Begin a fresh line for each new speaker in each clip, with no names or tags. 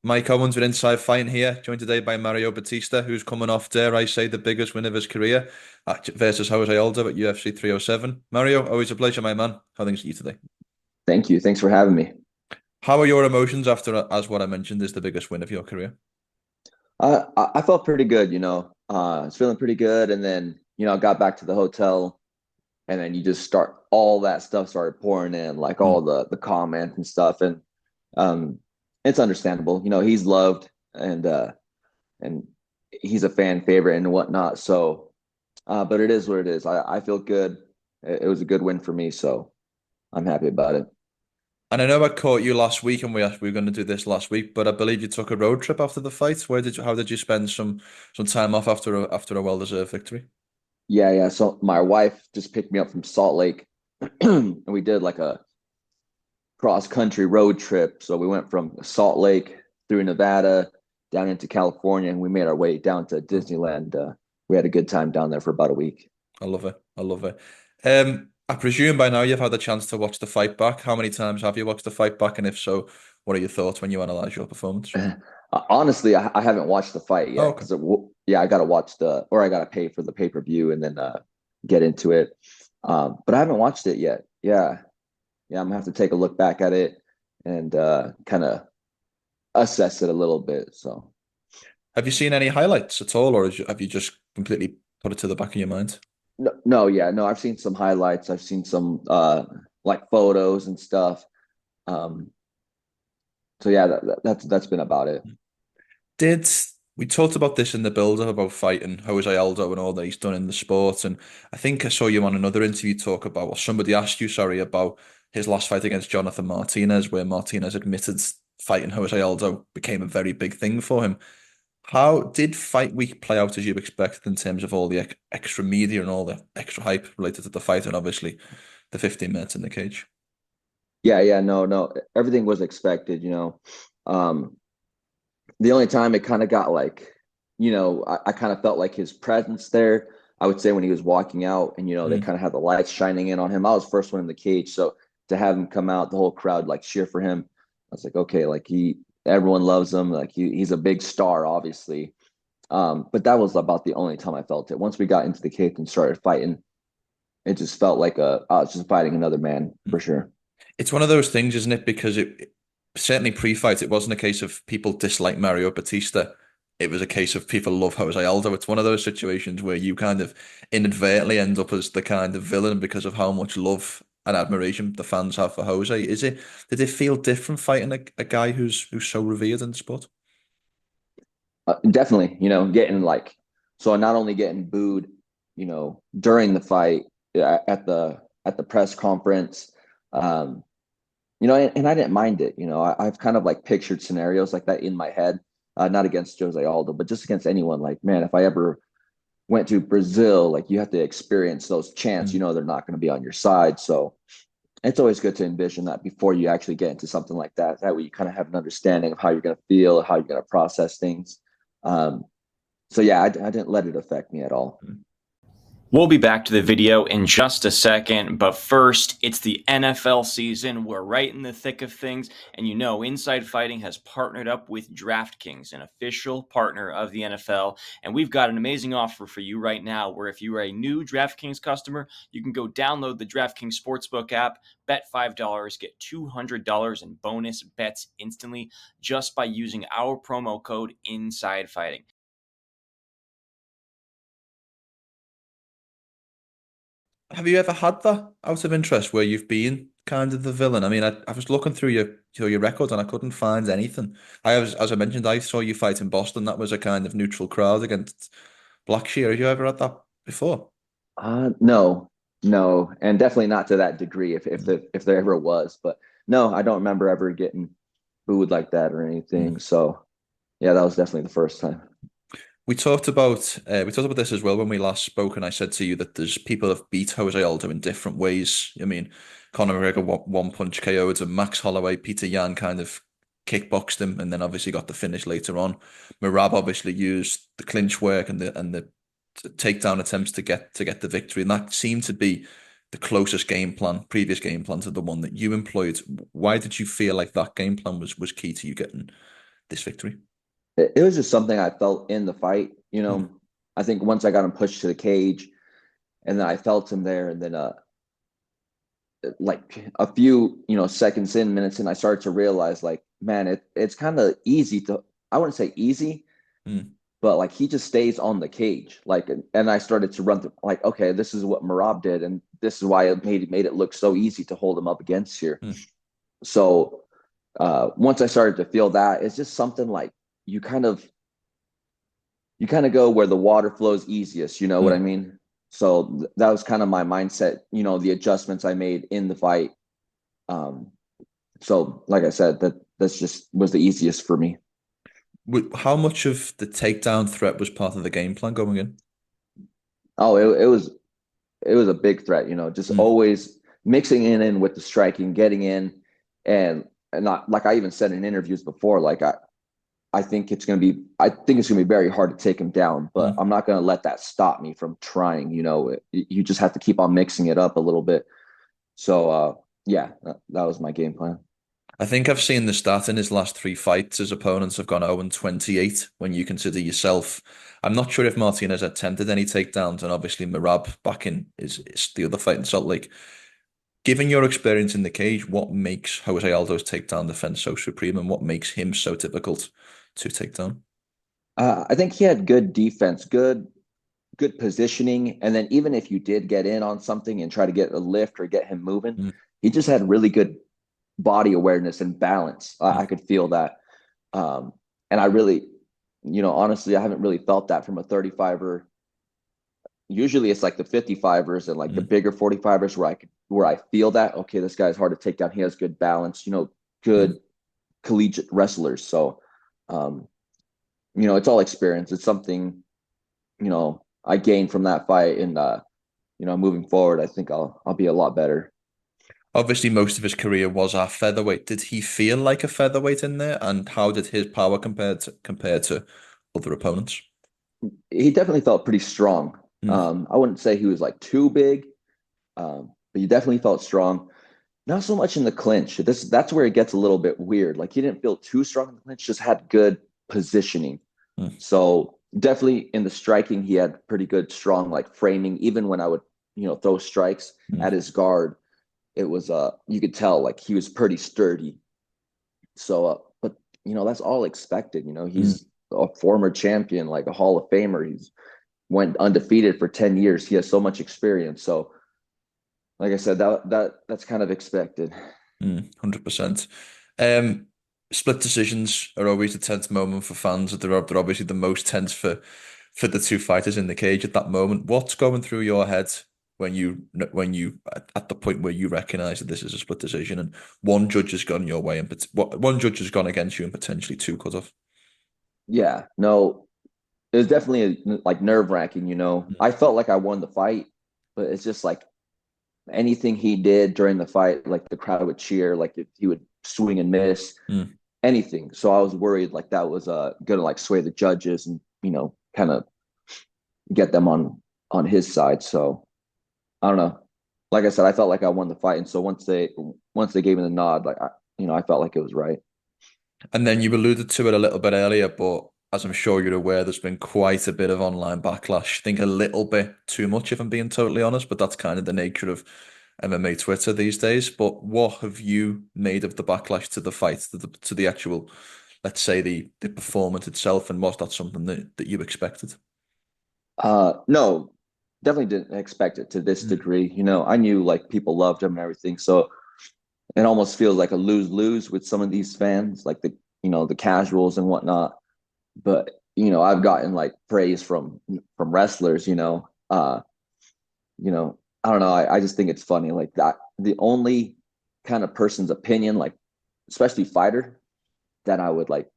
Mike Owens with Inside Fighting here, joined today by Mari Bautista, who's coming off, dare I say, the biggest win of his career versus Jose Aldo at UFC 307. Mario, always a pleasure, my man. How are things with you today?
Thank you. Thanks for having me.
How are your emotions after, as what I mentioned, is the biggest win of your career?
I felt pretty good, I was feeling pretty good. And then, I got back to the hotel and then you just start all that stuff started pouring in, like
Mm.
all the comments and stuff. And um it's understandable. He's loved and he's a fan favorite and whatnot. So but it is what it is. I feel good. It was a good win for me, so I'm happy about it.
And I know I caught you last week, and we were going to do this last week, but I believe you took a road trip after the fight. How did you spend some time off after a well-deserved victory?
Yeah, yeah. So my wife just picked me up from Salt Lake and we did like a cross country road trip. So we went from Salt Lake through Nevada down into California, and we made our way down to Disneyland. We had a good time down there for about a week.
I love it. I love it. I presume by now you've had the chance to watch the fight back. How many times have you watched the fight back? And if so, what are your thoughts when you analyze your performance?
Honestly, I haven't watched the fight
Oh,
yet
okay.
because yeah, I got to watch or I got to pay for the pay-per-view and then get into it. But I haven't watched it yet. Yeah, yeah, I'm gonna have to take a look back at it and kind of assess it a little bit. So.
Have you seen any highlights at all, or have you just completely put it to the back of your mind?
No, no, yeah, no. I've seen some highlights. I've seen some like photos and stuff. Um, so yeah, that's been about it.
Did we talked about this in the build-up about fighting Jose Aldo and all that he's done in the sport? And I think I saw you on another interview talk about, or somebody asked you, sorry, about his last fight against Jonathan Martinez, where Martinez admitted fighting Jose Aldo became a very big thing for him. How did fight week play out as you expected in terms of all the extra media and all the extra hype related to the fight, and obviously the 15 minutes in the cage?
Yeah, yeah, no, no. Everything was expected. Um, the only time it kind of got like, I kind of felt like his presence there. I would say when he was walking out, and they
Mm.
kind of had the lights shining in on him. I was first one in the cage, so to have him come out, the whole crowd like cheer for him. I was like, okay, like everyone loves him. Like he's a big star, obviously. But that was about the only time I felt it. Once we got into the cage and started fighting, it just felt like I was just fighting another man for sure.
It's one of those things, isn't it? Because certainly pre-fight, it wasn't a case of people dislike Mario Batista. It was a case of people love Jose Aldo. It's one of those situations where you kind of inadvertently end up as the kind of villain because of how much love and admiration the fans have for Jose. Did it feel different fighting a guy who's so revered in the sport?
Definitely, getting like so not only getting booed, during the fight at the press conference, um, and I didn't mind it. I've kind of like pictured scenarios like that in my head, not against Jose Aldo, but just against anyone. Like, man, if I ever went to Brazil, like you have to experience those chants.
Mm.
They're not going to be on your side, so it's always good to envision that before you actually get into something like that. That way, you kind of have an understanding of how you're going to feel, how you're going to process things. Um, so yeah, I didn't let it affect me at all.
We'll be back to the video in just a second, but first, it's the NFL season. We're right in the thick of things, and Inside Fighting has partnered up with DraftKings, an official partner of the NFL, and we've got an amazing offer for you right now, where if you are a new DraftKings customer, you can go download the DraftKings Sportsbook app, bet $5, get $200 in bonus bets instantly just by using our promo code Inside Fighting.
Have you ever had that out of interest where you've been kind of the villain? I mean, I was looking through your record and I couldn't find anything. As I mentioned, I saw you fight in Boston. That was a kind of neutral crowd against Blackshear. Have you ever had that before?
No, no, and definitely not to that degree. If there ever was, but no, I don't remember ever getting booed like that or anything.
Mm.
So yeah, that was definitely the first time.
We talked about this as well when we last spoke, and I said to you that there's people have beat Jose Aldo in different ways. I mean, Conor McGregor one punch KO'd and Max Holloway, Peter Yan kind of kickboxed him, and then obviously got the finish later on. Merab obviously used the clinch work and the takedown attempts to get the victory, and that seemed to be the closest previous game plan to the one that you employed. Why did you feel like that game plan was key to you getting this victory?
It was just something I felt in the fight. I think once I got him pushed to the cage, and then I felt him there, and then like a few seconds in, minutes in, I started to realize, like, man, it's kind of easy to, I wouldn't say easy, but like he just stays on the cage, like, and I started to run through, like, okay, this is what Merab did, and this is why it made it look so easy to hold him up against here. So once I started to feel that, it's just something like you kind of go where the water flows easiest, you know what I mean? So that was kind of my mindset, the adjustments I made in the fight. So like I said, that's just was the easiest for me.
How much of the takedown threat was part of the game plan going in?
Oh, it was a big threat, just always mixing in with the striking, getting in, and not, like I even said in interviews before, like I think it's going to be very hard to take him down, but I'm not going to let that stop me from trying. You just have to keep on mixing it up a little bit. So yeah, that was my game plan.
I think I've seen the stat in his last 3 fights, his opponents have gone 0-28 when you consider yourself. I'm not sure if Martinez attempted any takedowns, and obviously Merab back in is the other fight in Salt Lake. Given your experience in the cage, what makes Jose Aldo's takedown defense so supreme, and what makes him so difficult to take down?
I think he had good defense, good positioning, and then even if you did get in on something and try to get a lift or get him moving, he just had really good body awareness and balance. I could feel that, and I really, honestly, I haven't really felt that from a 35er. Usually, it's like the 55ers and like the bigger 45ers where I feel that, okay, this guy's hard to take down. He has good balance, good collegiate wrestlers. So, it's all experience. It's something, I gained from that fight, and moving forward, I think I'll be a lot better.
Obviously, most of his career was at featherweight. Did he feel like a featherweight in there, and how did his power compare to other opponents?
He definitely felt pretty strong. I wouldn't say he was like too big, but he definitely felt strong. Not so much in the clinch. That's where it gets a little bit weird. Like he didn't feel too strong in the clinch, just had good positioning. So definitely in the striking, he had pretty good, strong like framing. Even when I would, throw strikes at his guard, it was you could tell like he was pretty sturdy. So but that's all expected. He's a former champion, like a Hall of Famer. He's went undefeated for 10 years. He has so much experience. So like I said, that's kind of expected.
100%. Split decisions are always a tense moment for fans. They're obviously the most tense for the two fighters in the cage at that moment. What's going through your head when you at the point where you recognize that this is a split decision and one judge has gone your way and one judge has gone against you and potentially two cut off?
Yeah, no, it was definitely like nerve-wracking. I felt like I won the fight, but it's just like anything he did during the fight, like the crowd would cheer, like if he would swing and miss, anything. So I was worried like that was gonna like sway the judges and kind of get them on his side. So I don't know. Like I said, I felt like I won the fight, and so once they gave me the nod, like I felt like it was right.
And then you alluded to it a little bit earlier, but as I'm sure you're aware, there's been quite a bit of online backlash. I think a little bit too much, if I'm being totally honest, but that's kind of the nature of MMA Twitter these days. But what have you made of the backlash to the fight, to the actual, let's say, the performance itself, and was that something that you expected?
No, definitely didn't expect it to this degree. I knew like people loved him and everything, so it almost feels like a lose-lose with some of these fans, like the casuals and whatnot. But I've gotten like praise from wrestlers. I don't know. I just think it's funny, like that. The only kind of person's opinion, like especially fighter, that I would like,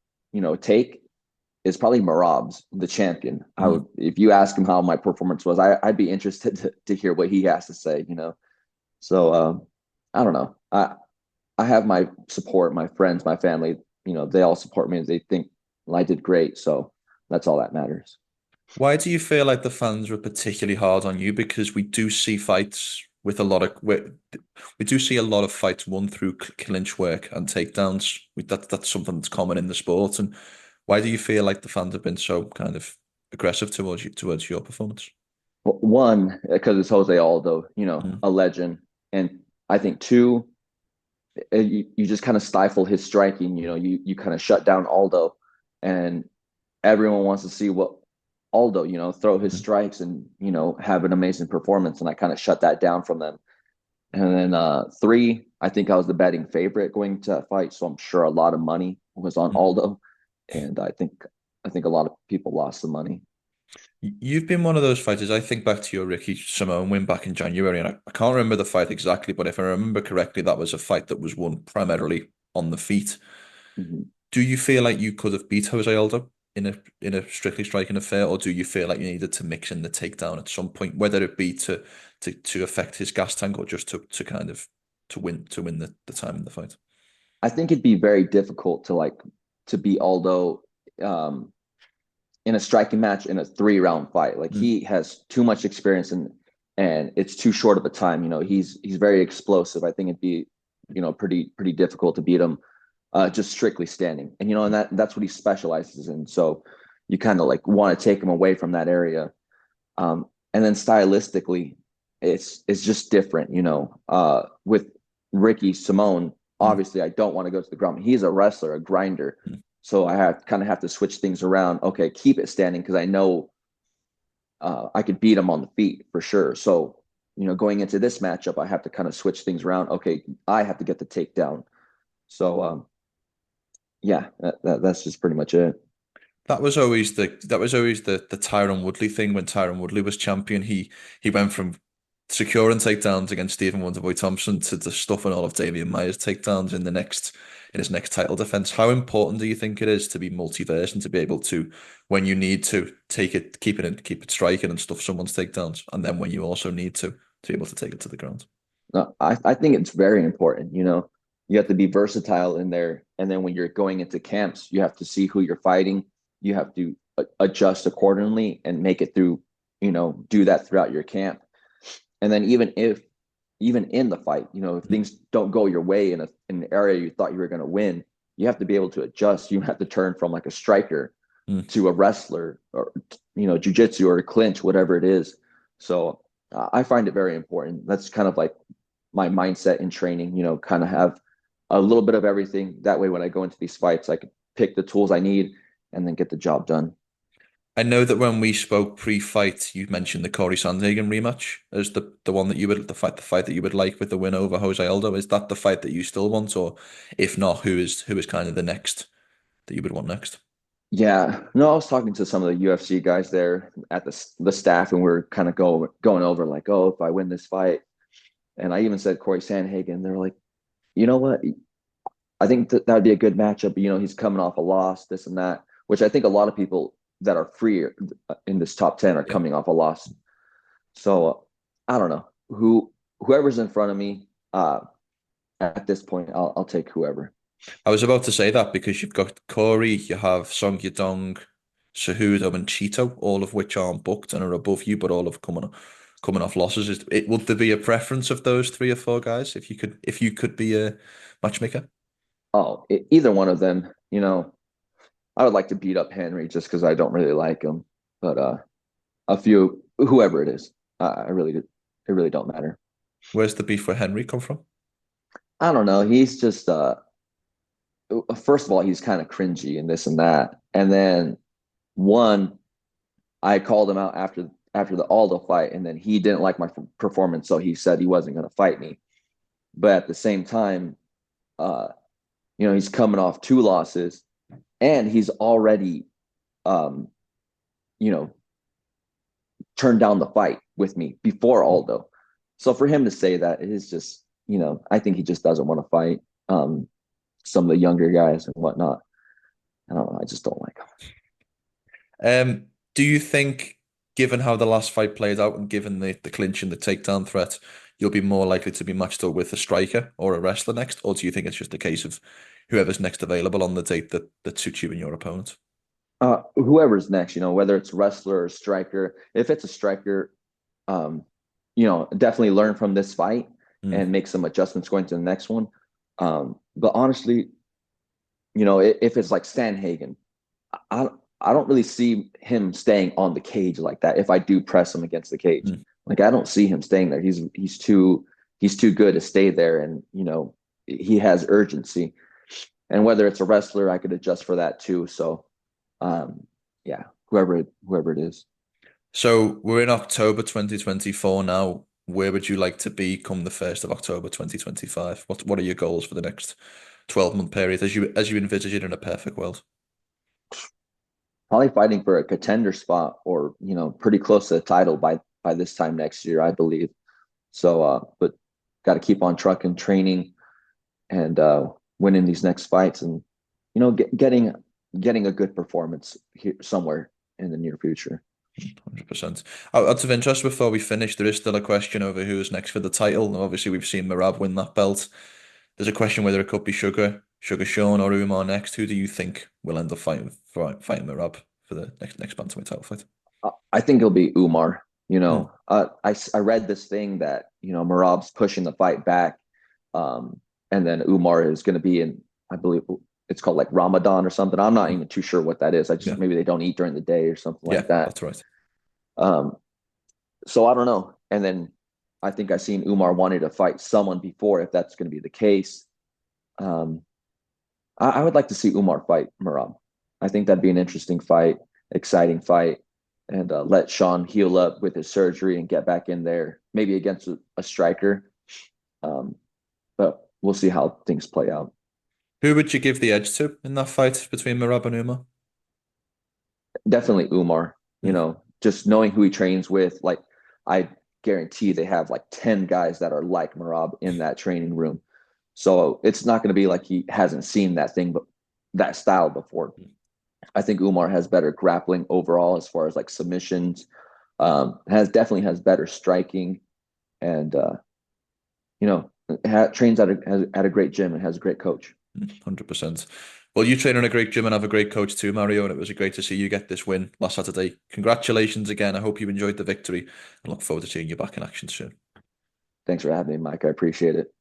take is probably Merab's, the champion. I would, if you ask him how my performance was, I'd be interested to hear what he has to say. So I don't know. I have my support, my friends, my family. They all support me. They think I did great. So that's all that matters.
Why do you feel like the fans were particularly hard on you? Because we do see fights with a lot of we do see a lot of fights won through clinch work and takedowns. That's something that's common in the sport. And why do you feel like the fans have been so kind of aggressive towards your performance?
One, because it's Jose Aldo,
Mm.
a legend, and I think two, you just kind of stifle his striking. You kind of shut down Aldo, and everyone wants to see what Aldo, throw his
Mm.
strikes and have an amazing performance, and I kind of shut that down from them. And then three, I think I was the betting favorite going to that fight, so I'm sure a lot of money was on
Mm.
Aldo, and I think a lot of people lost the money.
You've been one of those fighters. I think back to your Ricky Simone win back in January, and I can't remember the fight exactly, but if I remember correctly, that was a fight that was won primarily on the feet.
Mm-hmm.
Do you feel like you could have beat Jose Aldo in a strictly striking affair, or do you feel like you needed to mix in the takedown at some point, whether it be to affect his gas tank or just to kind of to win the time in the fight?
I think it'd be very difficult to beat Aldo um, in a striking match in a 3-round fight. Like
Mm.
he has too much experience and it's too short of a time. He's very explosive. I think it'd be pretty difficult to beat him just strictly standing. And that's what he specializes in. So you kind of like want to take him away from that area. And then stylistically, it's just different. With Ricky Simone,
Mm.
obviously I don't want to go to the ground. He's a wrestler, a grinder.
Mm.
So I have to switch things around. Okay, keep it standing because I know I could beat him on the feet for sure. So going into this matchup, I have to kind of switch things around. Okay, I have to get the takedown. So yeah, that's just pretty much it.
That was always the Tyron Woodley thing when Tyron Woodley was champion. He went from securing takedowns against Stephen Wonderboy Thompson to stuffing all of Damian Maia's takedowns in his next title defense. How important do you think it is to be multiverse and to be able to, when you need to take it, keep it striking and stuff someone's takedowns, and then when you also need to be able to take it to the ground?
No, I think it's very important. You have to be versatile in there. And then when you're going into camps, you have to see who you're fighting. You have to adjust accordingly and make it through, do that throughout your camp. And then even in the fight, if things don't go your way in an area you thought you were going to win, you have to be able to adjust. You have to turn from like a striker
Mm.
to a wrestler or, jujitsu or a clinch, whatever it is. So I find it very important. That's kind of like my mindset in training, kind of have a little bit of everything. That way, when I go into these fights, I can pick the tools I need and then get the job done.
I know that when we spoke pre-fight, you mentioned the Corey Sandhagen rematch as the one that you would the fight that you would like with the win over Jose Aldo. Is that the fight that you still want, or if not, who is kind of the next that you would want next?
Yeah, no, I was talking to some of the UFC guys there at the staff, and we are kind of going over like, oh, if I win this fight, and I even said Corey Sandhagen. They're like, you know what? I think that would be a good matchup. He's coming off a loss, this and that, which I think a lot of people that are free in this top 10 are
Yeah.
coming off a loss. So I don't know whoever's in front of me. At this point, I'll take whoever.
I was about to say that because you've got Corey, you have Song Yadong, Cejudo, and Cheeto, all of which aren't booked and are above you, but all of coming off losses. Would there be a preference of those 3 or 4 guys if you could be a matchmaker?
Oh, either one of them. I would like to beat up Henry just because I don't really like him, but a few whoever it is, it really don't matter.
Where's the beef with Henry come from?
I don't know. He's just first of all, he's kind of cringy and this and that, and then one, I called him out after the Aldo fight, and then he didn't like my performance, so he said he wasn't going to fight me. But at the same time, uh, he's coming off 2 losses, and he's already, um, you know, turned down the fight with me before Aldo. So for him to say that, it is just, I think he just doesn't want to fight some of the younger guys and whatnot. I don't know. I just don't like him.
Do you think, given how the last fight played out and given the clinch and the takedown threat, you'll be more likely to be matched up with a striker or a wrestler next? Or do you think it's just a case of whoever's next available on the date that suits you and your opponent?
Whoever's next, whether it's wrestler or striker. If it's a striker, um, definitely learn from this fight
Mm.
and make some adjustments going to the next one. But honestly, if it's like Sanhagen, I I don't really see him staying on the cage like that. If I do press him against the cage,
Mm.
like I don't see him staying there. He's too good to stay there, and he has urgency. And whether it's a wrestler, I could adjust for that too. So, yeah, whoever it is.
So we're in October 2024 now. Where would you like to be come the 1st of October 2025? What are your goals for the next 12-month period as you envisage it in a perfect world?
Probably fighting for a contender spot, or pretty close to the title by this time next year, I believe. So, but got to keep on trucking, training, and winning these next fights, and getting a good performance here somewhere in the near future.
100%. Out of interest, before we finish, there is still a question over who's next for the title. Now, obviously, we've seen Merab win that belt. There's a question whether it could be Sugar Sean, or Umar next. Who do you think will end up fighting Merab for the next bantamweight title fight?
I think it'll be Umar.
Hmm.
I read this thing that Merab's pushing the fight back, and then Umar is going to be in, I believe it's called like Ramadan or something. I'm not even too sure what that is.
Yeah,
Maybe they don't eat during the day or something
yeah,
like that.
that's right.
Um, so I don't know. And then I think I've seen Umar wanted to fight someone before, if that's going to be the case. Um, I would like to see Umar fight Merab. I think that'd be an interesting fight, exciting fight, and let Sean heal up with his surgery and get back in there, maybe against a striker. Um, but we'll see how things play out.
Who would you give the edge to in that fight between Merab and Umar?
Definitely Umar.
Hmm.
Just knowing who he trains with, like I guarantee they have like 10 guys that are like Merab in that training room. So it's not going to be like he hasn't seen that style before. I think Umar has better grappling overall as far as like submissions. Definitely has better striking, and trains at a great gym and has a great coach.
100%. Well, you train in a great gym and have a great coach too, Mario, and it was great to see you get this win last Saturday. Congratulations again. I hope you enjoyed the victory and look forward to seeing you back in action soon.
Thanks for having me, Mike. I appreciate it.